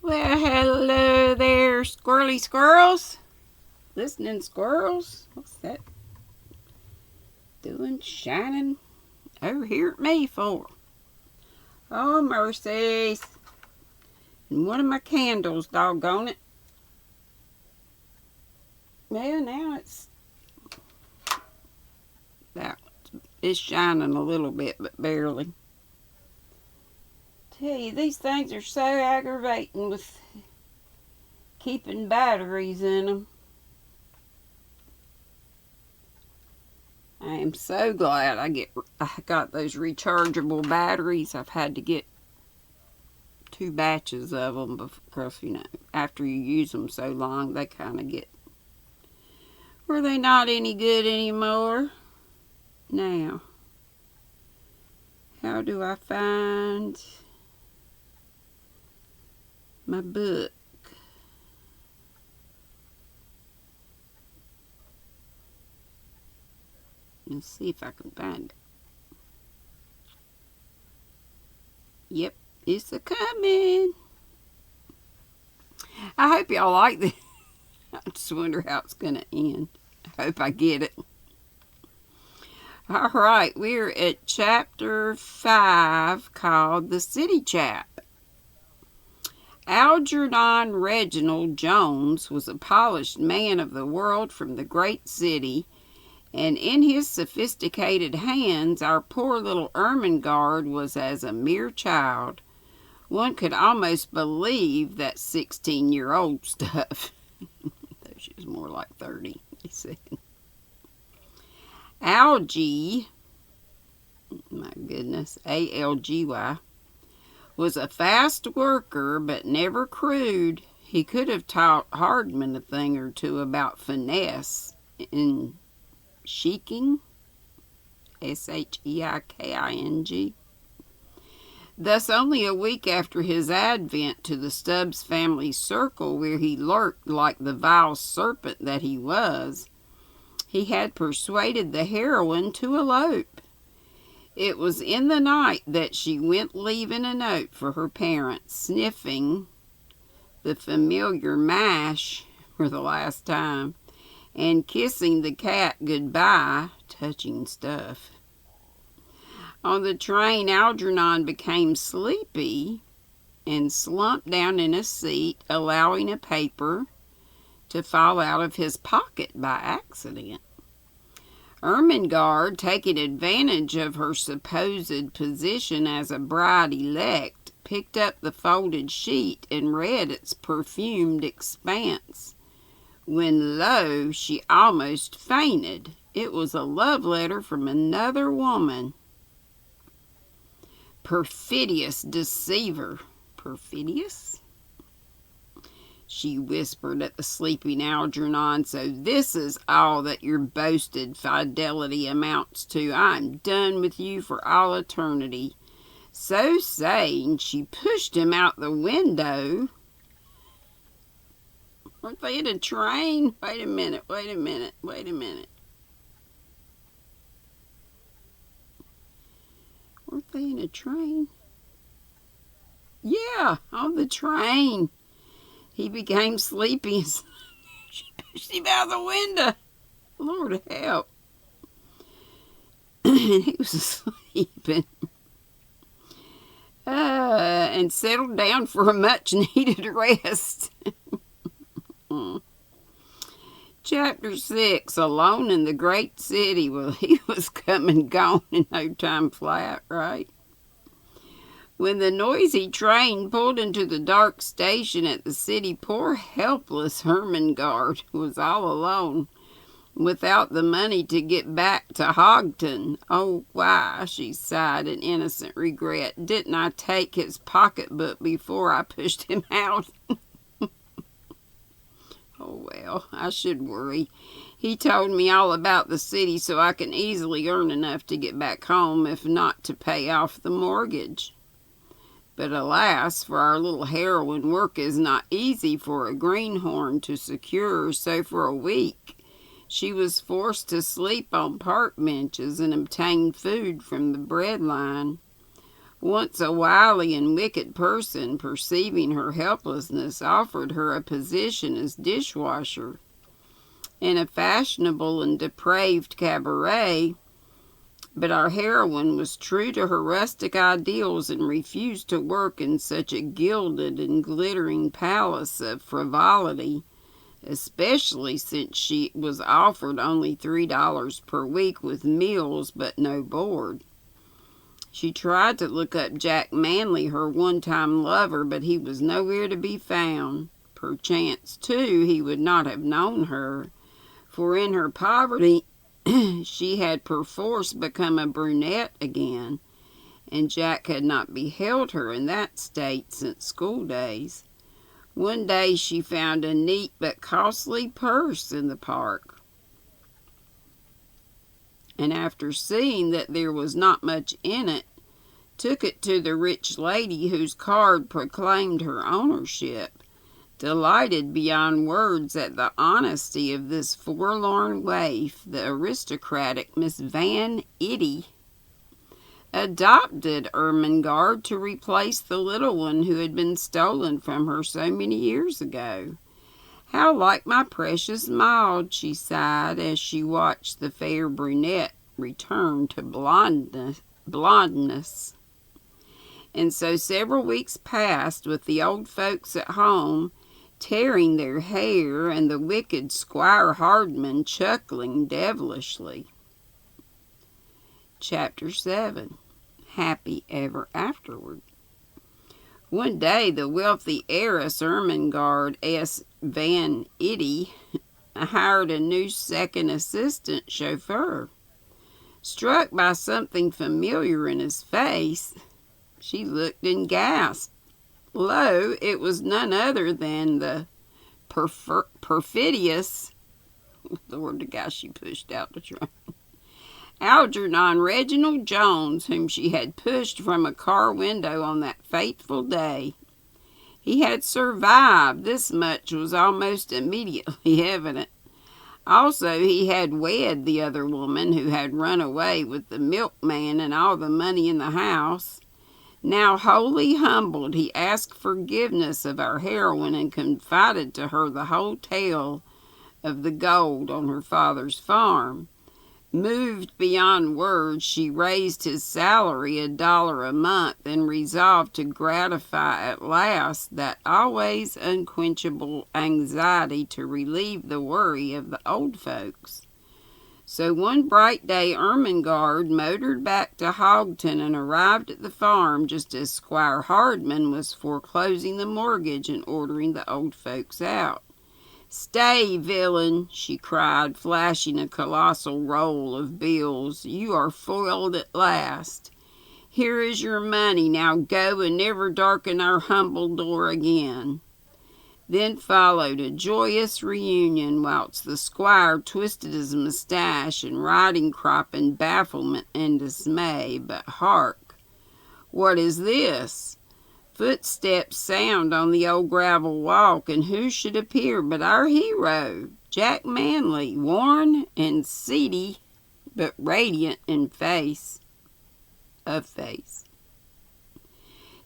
Well, hello there, squirrely squirrels. Listening squirrels. What's that doing? Shining over here at me for? Oh, mercies. And one of my candles, doggone it. Well, now it's shining a little bit, but barely. Tell you, these things are so aggravating with keeping batteries in them. I am so glad I got those rechargeable batteries. I've had to get 2 batches of them because, after you use them so long, they kind of get, were they not any good anymore? Now, how do I find my book? Let's see if I can find it. Yep, it's a coming. I hope y'all like this. I just wonder how it's going to end. I hope I get it. All right, we're at chapter 5 called The City Chap. Algernon Reginald Jones was a polished man of the world from the great city, and in his sophisticated hands our poor little Ermengarde was as a mere child. One could almost believe that 16-year-old stuff. Though she was more like 30, he said. Algy, my goodness, A-L-G-Y, was a fast worker but never crude. He could have taught Hardman a thing or two about finesse in sheiking, S-H-E-I-K-I-N-G. Thus, only a week after his advent to the Stubbs family circle, where he lurked like the vile serpent that he was, he had persuaded the heroine to elope. It was in the night that she went leaving a note for her parents, sniffing the familiar mash for the last time, and kissing the cat goodbye. Touching stuff. On the train, Algernon became sleepy and slumped down in a seat, allowing a paper to fall out of his pocket by accident. Ermengarde, taking advantage of her supposed position as a bride-elect, picked up the folded sheet and read its perfumed expanse, when, lo, she almost fainted. It was a love letter from another woman. Perfidious deceiver. Perfidious? She whispered at the sleeping Algernon. So this is all that your boasted fidelity amounts to. I'm done with you for all eternity. So saying, she pushed him out the window. Weren't they in a train? Wait a minute. Weren't they in a train? Yeah, on the train. He became sleepy and she pushed him out the window. Lord help. And he was asleep and settled down for a much needed rest. Chapter 6, Alone in the Great City. Well, he was come and gone in no time flat, right? When the noisy train pulled into the dark station at the city, poor helpless Ermengarde was all alone, without the money to get back to Hogton. Oh, why, she sighed in innocent regret, didn't I take his pocketbook before I pushed him out? Oh, well, I should worry. He told me all about the city so I can easily earn enough to get back home, if not to pay off the mortgage. But alas, for our little heroine, work is not easy for a greenhorn to secure, so for a week she was forced to sleep on park benches and obtain food from the bread line. Once a wily and wicked person, perceiving her helplessness, offered her a position as dishwasher. In a fashionable and depraved cabaret, but our heroine was true to her rustic ideals and refused to work in such a gilded and glittering palace of frivolity, especially since she was offered only $3 per week with meals but no board. She tried to look up Jack Manley, her one-time lover, but he was nowhere to be found. Perchance, too, he would not have known her, for in her poverty she had perforce become a brunette again, and Jack had not beheld her in that state since school days. One day she found a neat but costly purse in the park, and after seeing that there was not much in it, took it to the rich lady whose card proclaimed her ownership. Delighted beyond words at the honesty of this forlorn waif, the aristocratic Miss Van Itty adopted Ermengarde to replace the little one who had been stolen from her so many years ago. "How like my precious Maud," she sighed as she watched the fair brunette return to blondness. And so several weeks passed with the old folks at home tearing their hair and the wicked Squire Hardman chuckling devilishly. Chapter 7. Happy Ever Afterward. One day the wealthy heiress Ermengarde S. Van Itty hired a new second assistant chauffeur. Struck by something familiar in his face, she looked and gasped. Lo, it was none other than the perfidious, Lord, the guy she pushed out the train, Algernon Reginald Jones, whom she had pushed from a car window on that fateful day. He had survived. This much was almost immediately evident. Also, he had wed the other woman who had run away with the milkman and all the money in the house. Now wholly humbled, he asked forgiveness of our heroine and confided to her the whole tale of the gold on her father's farm. Moved beyond words, she raised his salary $1 a month and resolved to gratify at last that always unquenchable anxiety to relieve the worry of the old folks. So one bright day Ermengarde motored back to Hogton and arrived at the farm just as Squire Hardman was foreclosing the mortgage and ordering the old folks out. "Stay, villain," she cried, flashing a colossal roll of bills. "You are foiled at last. Here is your money. Now go and never darken our humble door again." Then followed a joyous reunion, whilst the squire twisted his moustache and riding crop in bafflement and dismay. But hark! What is this? Footsteps sound on the old gravel walk, and who should appear but our hero, Jack Manley, worn and seedy, but radiant in face.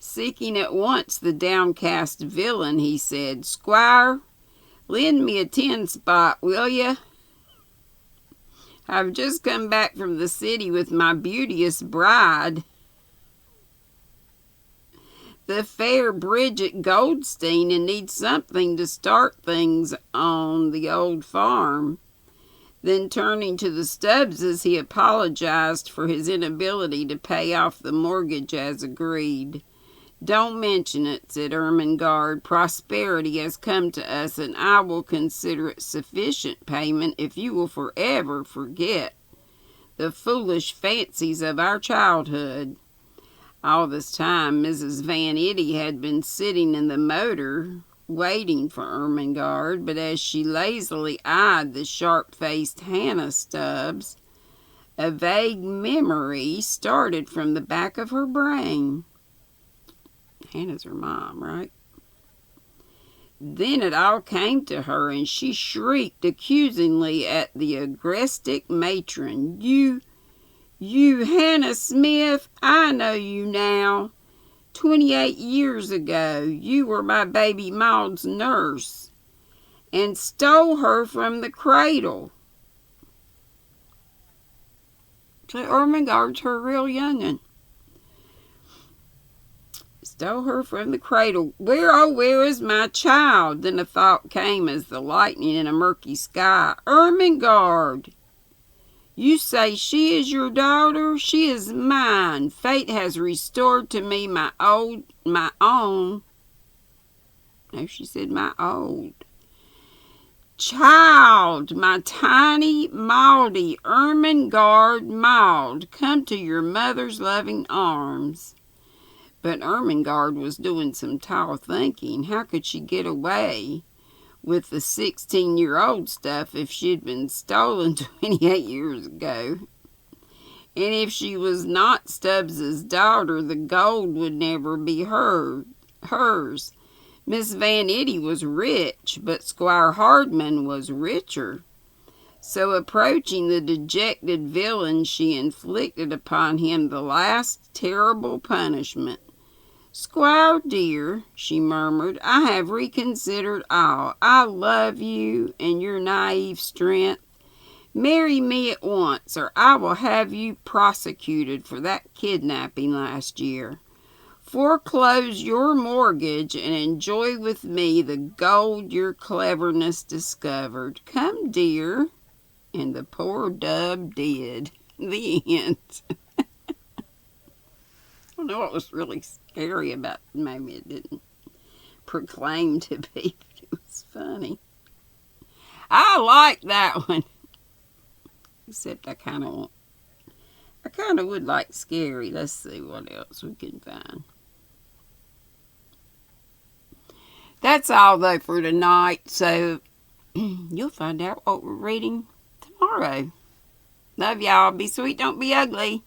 Seeking at once the downcast villain, he said, "Squire, lend me a 10-spot, will ye? I've just come back from the city with my beauteous bride, the fair Bridget Goldstein, and need something to start things on the old farm." Then turning to the Stubbses, he apologized for his inability to pay off the mortgage as agreed. "Don't mention it," said Ermengarde. "Prosperity has come to us, and I will consider it sufficient payment if you will forever forget the foolish fancies of our childhood." All this time Mrs. Van Itty had been sitting in the motor waiting for Ermengarde, but as she lazily eyed the sharp-faced Hannah Stubbs, a vague memory started from the back of her brain. Hannah's her mom, right? Then it all came to her, and she shrieked accusingly at the agrestic matron. You, Hannah Smith, I know you now. 28 years ago, you were my baby Maud's nurse and stole her from the cradle. So Ermengarde's her real young'un. Stole her from the cradle. Where is my child? Then a thought came as the lightning in a murky sky. Ermengarde! You say she is your daughter? She is mine. Fate has restored to me my own. No, she said my old. Child, my tiny Maudie, Ermengarde Maud, come to your mother's loving arms. But Ermengarde was doing some tall thinking. How could she get away with the 16-year-old stuff if she'd been stolen 28 years ago? And if she was not Stubbs's daughter, the gold would never be hers. Miss Van Itty was rich, but Squire Hardman was richer. So approaching the dejected villain, she inflicted upon him the last terrible punishment. Squire dear, she murmured, I have reconsidered all. I love you and your naive strength. Marry me at once, or I will have you prosecuted for that kidnapping last year. Foreclose your mortgage and enjoy with me the gold your cleverness discovered. Come, dear. And the poor dub did. The end. I don't know what was really scary about it. Maybe it didn't proclaim to be, but it was funny. I like that one. Except I kind of would like scary. Let's see what else we can find. That's all though for tonight. So you'll find out what we're reading tomorrow. Love y'all. Be sweet, don't be ugly.